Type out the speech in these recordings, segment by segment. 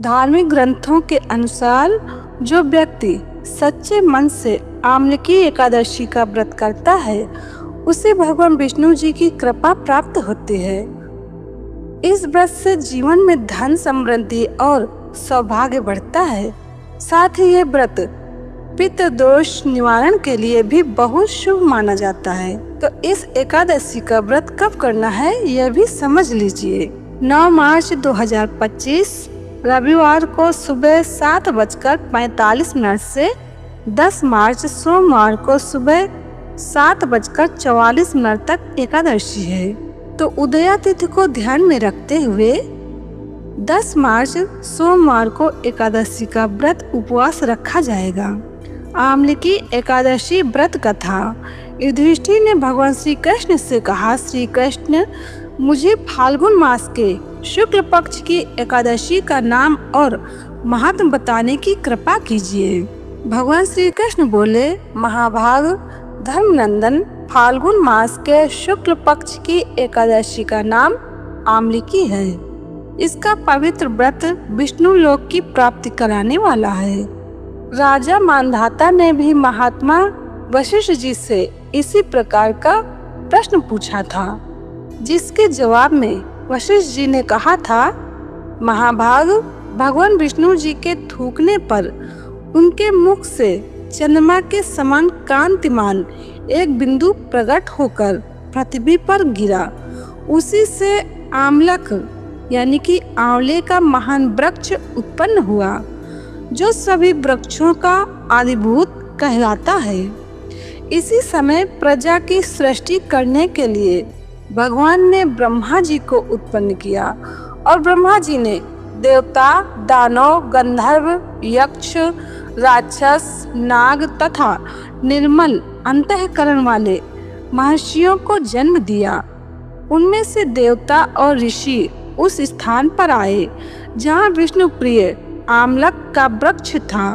धार्मिक ग्रंथों के अनुसार जो व्यक्ति सच्चे मन से आम्लकी एकादशी का व्रत करता है उसे भगवान विष्णु जी की कृपा प्राप्त होती है। इस व्रत से जीवन में धन समृद्धि और सौभाग्य बढ़ता है। साथ ही ये व्रत पितृ दोष निवारण के लिए भी बहुत शुभ माना जाता है। तो इस एकादशी का व्रत कब करना है यह भी समझ लीजिए। 9 मार्च 2025 रविवार को सुबह 7:45 से 10 मार्च सोमवार को सुबह 7:44 तक एकादशी है। तो उदया तिथि को ध्यान में रखते हुए 10 मार्च सोमवार को एकादशी का व्रत उपवास रखा जाएगा। आम्लकी एकादशी व्रत कथा। युधिष्ठिर ने भगवान श्री कृष्ण से कहा, श्री कृष्ण मुझे फाल्गुन मास के शुक्ल पक्ष की एकादशी का नाम और महात्म बताने की कृपा कीजिए। भगवान श्री कृष्ण बोले, महाभाग धर्मनंदन, फाल्गुन मास के शुक्ल पक्ष की एकादशी का नाम आम्लकी है। इसका पवित्र व्रत विष्णु लोक की प्राप्ति कराने वाला है। राजा मानधाता ने भी महात्मा वशिष्ठ जी से इसी प्रकार का प्रश्न पूछा था, जिसके जवाब में वशिष्ठ जी ने कहा था, महाभाग भगवान विष्णु जी के थूकने पर उनके मुख से चंद्रमा के समान कांतिमान एक बिंदु प्रकट होकर पृथ्वी पर गिरा। उसी से आमलक यानी कि आंवले का महान वृक्ष उत्पन्न हुआ, जो सभी वृक्षों का आदिभूत कहलाता है। इसी समय प्रजा की सृष्टि करने के लिए भगवान ने ब्रह्मा जी को उत्पन्न किया और ब्रह्मा जी ने देवता, दानव, गंधर्व, यक्ष, राक्षस, नाग तथा निर्मल अंतःकरण वाले महर्षियों को जन्म दिया। उनमें से देवता और ऋषि उस स्थान पर आए जहाँ विष्णु प्रिय आमलक का वृक्ष था।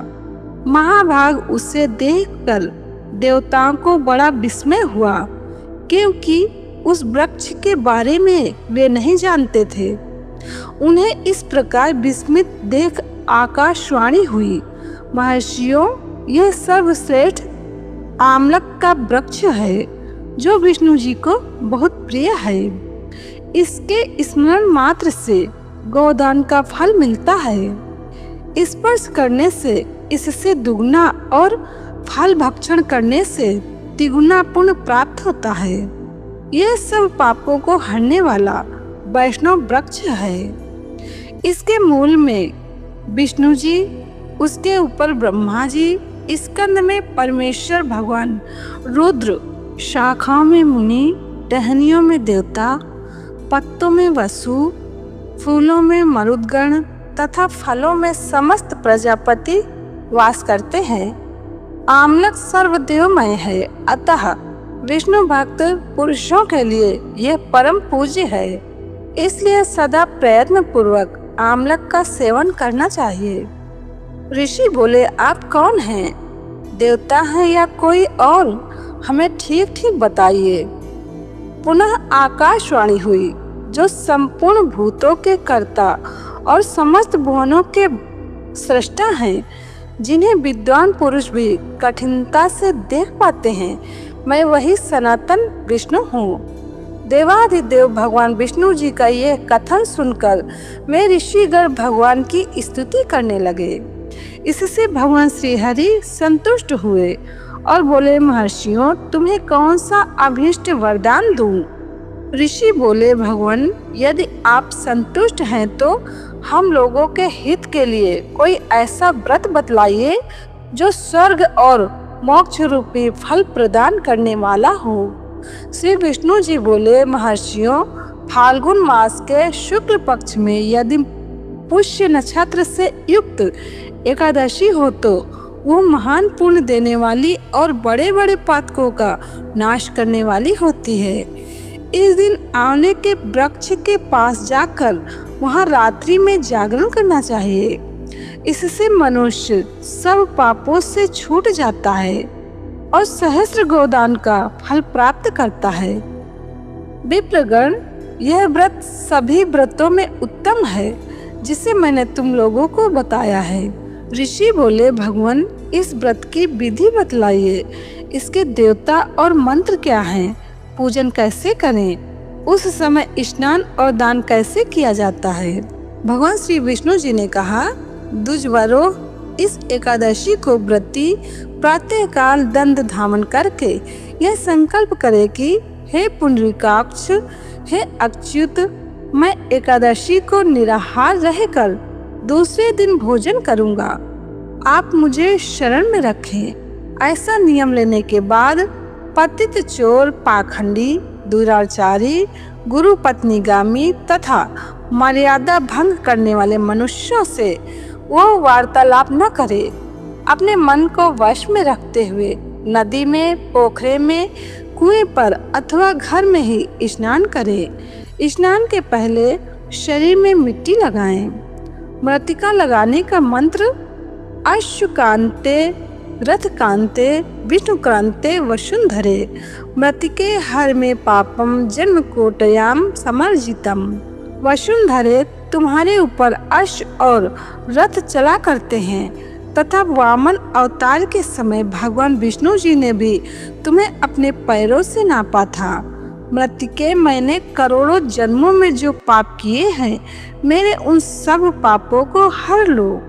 महाभाग उसे देखकर देवताओं को बड़ा विस्मय हुआ, क्योंकि उस वृक्ष के बारे में वे नहीं जानते थे। उन्हें इस प्रकार विस्मित देख आकाशवाणी हुई, महर्षियों, यह सर्वश्रेष्ठ आमलक का वृक्ष है जो विष्णु जी को बहुत प्रिय है। इसके स्मरण मात्र से गोदान का फल मिलता है। स्पर्श करने से इससे दुगना और फल भक्षण करने से तिगुना पुण्य प्राप्त होता है। यह सब पापों को हरने वाला वैष्णव वृक्ष है। इसके मूल में विष्णु जी, उसके ऊपर ब्रह्मा जी, स्कंद में परमेश्वर भगवान रुद्र, शाखाओं में मुनि, टहनियों में देवता, पत्तों में वसु, फूलों में मरुदगण तथा फलों में समस्त प्रजापति वास करते हैं। आमलक सर्वदेवमय है, अतः विष्णु भक्त पुरुषों के लिए यह परम पूज्य है। इसलिए सदा प्रयत्न पूर्वक आमलक का सेवन करना चाहिए। ऋषि बोले, आप कौन हैं? देवता हैं या कोई और? हमें ठीक ठीक बताइए। पुनः आकाशवाणी हुई, जो संपूर्ण भूतों के कर्ता और समस्त भुवनों के सृष्टा हैं, जिन्हें विद्वान पुरुष भी कठिनता से देख पाते हैं, मैं वही सनातन विष्णु हूँ। देवाधिदेव भगवान विष्णु जी का यह कथन सुनकर वे ऋषिगण भगवान की स्तुति करने लगे। इससे भगवान श्री हरि संतुष्ट हुए और बोले, महर्षियों, तुम्हें कौन सा अभीष्ट वरदान दूं? ऋषि बोले, भगवान, यदि आप संतुष्ट हैं तो हम लोगों के हित के लिए कोई ऐसा व्रत बतलाइए जो स्वर्ग और मोक्ष रूपी फल प्रदान करने वाला हो। श्री विष्णु जी बोले, महर्षियों, फाल्गुन मास के शुक्ल पक्ष में यदि पुष्य नक्षत्र से युक्त एकादशी हो तो वो महान पुण्य देने वाली और बड़े बड़े पातकों का नाश करने वाली होती है। इस दिन आंवले के वृक्ष के पास जाकर वहां रात्रि में जागरण करना चाहिए। इससे मनुष्य सब पापों से छूट जाता है और सहस्त्र गोदान का फल प्राप्त करता है। विप्रगण, यह व्रत सभी व्रतों में उत्तम है। जिसे मैंने तुम लोगों को बताया है। ऋषि बोले, भगवान इस व्रत की विधि बतलाइए, इसके देवता और मंत्र क्या हैं, पूजन कैसे करें, उस समय स्नान और दान कैसे किया जाता है। भगवान श्री विष्णु जी ने कहा, द्विजवरो, इस एकादशी को व्रती प्रातः काल दंड धारण करके यह संकल्प करे कि हे पुंडरीकाक्ष, हे अच्युत, मैं एकादशी को निराहार रहकर दूसरे दिन भोजन करूंगा, आप मुझे शरण में रखें। ऐसा नियम लेने के बाद पतित, चोर, पाखंडी, दुराचारी, गुरु पत्नीगामी तथा मर्यादा भंग करने वाले मनुष्यों से वो वार्तालाप न करे। अपने मन को वश में रखते हुए नदी में, पोखरे में, कुएं पर अथवा घर में ही स्नान करें। स्नान के पहले शरीर में मिट्टी लगाएं। मृतिका लगाने का मंत्र अश्वकांते, रथकांते, विष्णुक्रांते वसुंधरे, मृतिके हर में पापम जन्म कोटयाम समर्जितम। वसुंधरे तुम्हारे ऊपर अश्व और रथ चला करते हैं तथा वामन अवतार के समय भगवान विष्णु जी ने भी तुम्हें अपने पैरों से नापा था। मृतिके, मैंने करोड़ों जन्मों में जो पाप किए हैं, मेरे उन सब पापों को हर लो।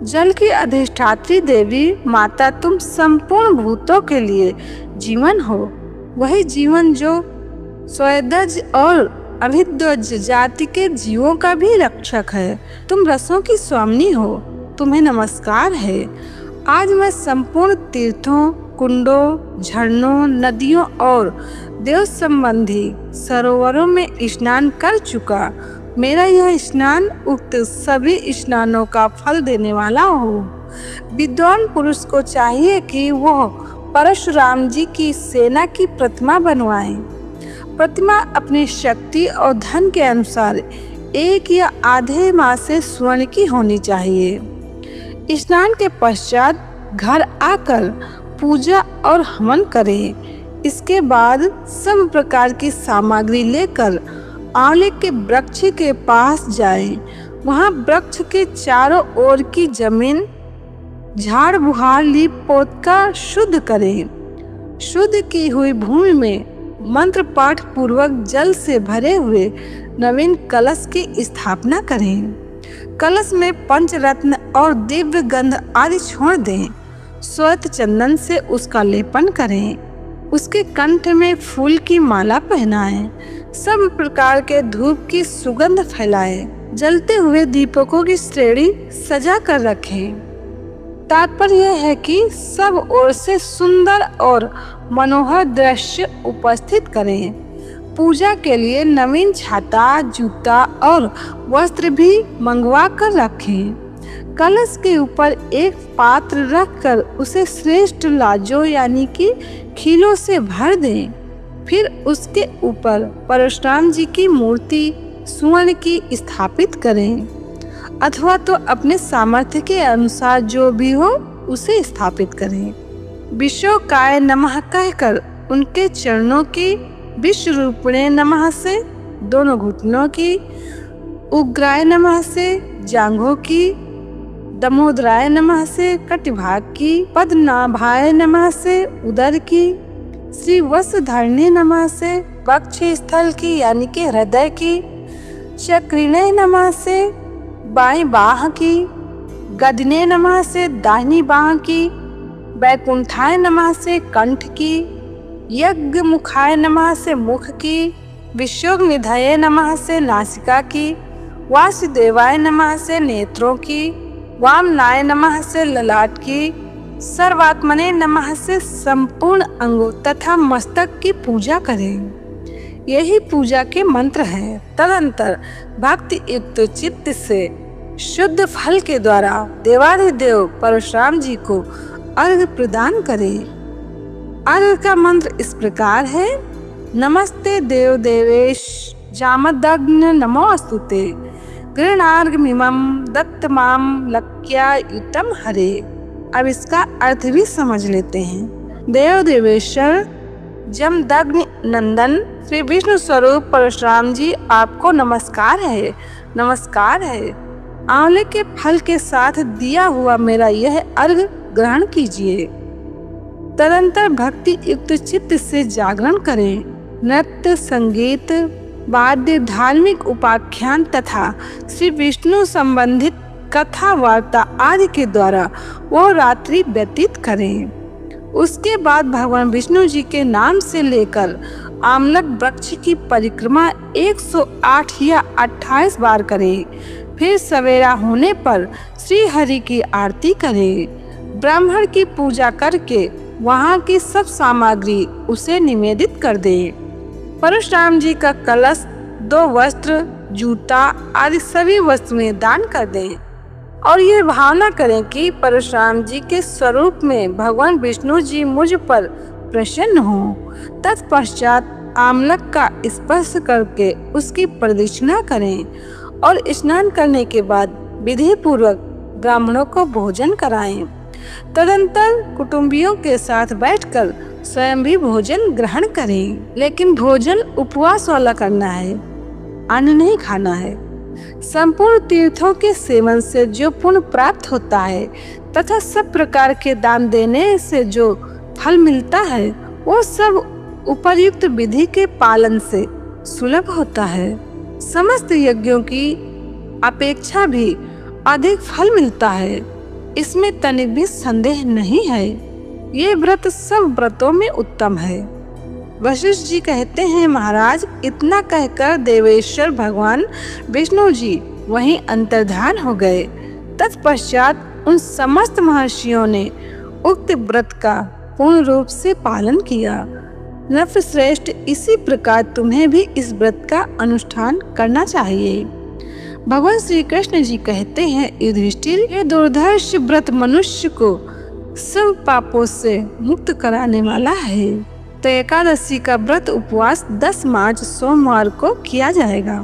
जल की अधिष्ठात्री देवी माता, तुम संपूर्ण भूतों के लिए जीवन हो, वही जीवन जो स्वयदज और अभिद्वज जाति के जीवों का भी रक्षक है। तुम रसों की स्वामिनी हो, तुम्हें नमस्कार है। आज मैं संपूर्ण तीर्थों, कुंडों, झरनों, नदियों और देव संबंधी सरोवरों में स्नान कर चुका। मेरा यह स्नान उक्त सभी स्नानों का फल देने वाला हो। विद्वान पुरुष को चाहिए कि वह परशुराम जी की सेना की प्रतिमा बनवाए। प्रतिमा अपनी शक्ति और धन के अनुसार 1 या आधे माह से स्वर्ण की होनी चाहिए। स्नान के पश्चात घर आकर पूजा और हवन करें। इसके बाद सब प्रकार की सामग्री लेकर आंवले के वृक्ष के पास जाएं। वहां वृक्ष के चारों ओर की जमीन झाड़ बुहार लीप पोत कर शुद्ध करें। शुद्ध की हुई भूमि में मंत्र पाठ पूर्वक जल से भरे हुए नवीन कलश की स्थापना करें। कलश में पंचरत्न और दिव्य गंध आदि छोड़ दें। श्वेत चंदन से उसका लेपन करें। उसके कंठ में फूल की माला पहनाएं। सब प्रकार के धूप की सुगंध फैलाएं। जलते हुए दीपकों की श्रेणी सजा कर रखें। तात्पर्य यह है कि सब ओर से सुंदर और मनोहर दृश्य उपस्थित करें। पूजा के लिए नवीन छाता, जूता और वस्त्र भी मंगवा कर रखें। कलश के ऊपर एक पात्र रखकर उसे श्रेष्ठ लाजों यानी कि खीलों से भर दें। फिर उसके ऊपर परशुराम जी की मूर्ति स्वर्ण की स्थापित करें, अथवा तो अपने सामर्थ्य के अनुसार जो भी हो उसे स्थापित करें। विश्वकाय नमः कहकर उनके चरणों की, विश्वरूपिणे नमः से दोनों घुटनों की, उग्राय नमः से जांघों की, दमोदराय नमः से कटिभाग की, पद्मनाभाय नमः से उदर की, श्री वसुधारिणे नमः से वक्ष स्थल की यानी कि हृदय की, चक्रिणे नमः से बाईं बाह की, गदने नमः से दाहिनी बाह की, वैकुंठाय नमः से कंठ की, यज्ञ मुखाय नमः से मुख की, विश्वनिधये नमः से नासिका की, वासुदेवाय नमः से नेत्रों की, वामनाय नमः से ललाट की, सर्वात्मने नमः से संपूर्ण अंगों तथा मस्तक की पूजा करें। यही पूजा के मंत्र हैं। तदंतर भक्ति युक्त चित्त से शुद्ध फल के द्वारा देवाधिदेव परशुराम जी को अर्घ प्रदान करें। अर्घ का मंत्र इस प्रकार है: नमस्ते देव देवेश जामदग्न नमोस्तुते गृणार्घमिमं दत्तमाम लक्ष्यायुतं हरे। अब इसका अर्थ भी समझ लेते हैं। देव देवेश्वर जमदग्नि नंदन श्री विष्णु स्वरूप परशुराम जी, आपको नमस्कार है, नमस्कार है। आंवले के फल के साथ दिया हुआ मेरा यह अर्घ ग्रहण कीजिए। तदंतर भक्ति युक्त चित्त से जागरण करें। नृत्य, संगीत, वाद्य, धार्मिक उपाख्यान तथा श्री विष्णु संबंधित कथा वार्ता आदि के द्वारा वो रात्रि व्यतीत करें। उसके बाद भगवान विष्णु जी के नाम से लेकर आमलक वृक्ष की परिक्रमा 108 या 28 बार करें। फिर सवेरा होने पर श्री हरि की आरती करें। ब्राह्मण की पूजा करके वहाँ की सब सामग्री उसे निवेदित कर दें। परशुराम जी का कलश, 2 वस्त्र, जूता आदि सभी वस्तुएं दान कर दें और ये भावना करें कि परशुराम जी के स्वरूप में भगवान विष्णु जी मुझ पर प्रसन्न हों। तत्पश्चात आमलक का स्पर्श करके उसकी प्रदक्षिणा करें और स्नान करने के बाद विधि पूर्वक ब्राह्मणों को भोजन कराएं। तदंतर कुटुंबियों के साथ बैठकर स्वयं भी भोजन ग्रहण करें, लेकिन भोजन उपवास वाला करना है, अन्न नहीं खाना है। संपूर्ण तीर्थों के सेवन से जो पुण्य प्राप्त होता है तथा सब प्रकार के दान देने से जो फल मिलता है वो सब उपर्युक्त विधि के पालन से सुलभ होता है। समस्त यज्ञों की अपेक्षा भी अधिक फल मिलता है, इसमें तनिक भी संदेह नहीं है। ये व्रत सब व्रतों में उत्तम है। वशिष्ठ जी कहते हैं, महाराज, इतना कहकर देवेश्वर भगवान विष्णु जी वहीं अंतर्धान हो गए। तत्पश्चात उन समस्त महर्षियों ने उक्त व्रत का पूर्ण रूप से पालन किया। नृपश्रेष्ठ, इसी प्रकार तुम्हें भी इस व्रत का अनुष्ठान करना चाहिए। भगवान श्री कृष्ण जी कहते हैं, युधिष्ठिर, ये दुर्धर्ष व्रत मनुष्य को सब पापों से मुक्त कराने वाला है। तो एकादशी का व्रत उपवास 10 मार्च सोमवार को किया जाएगा।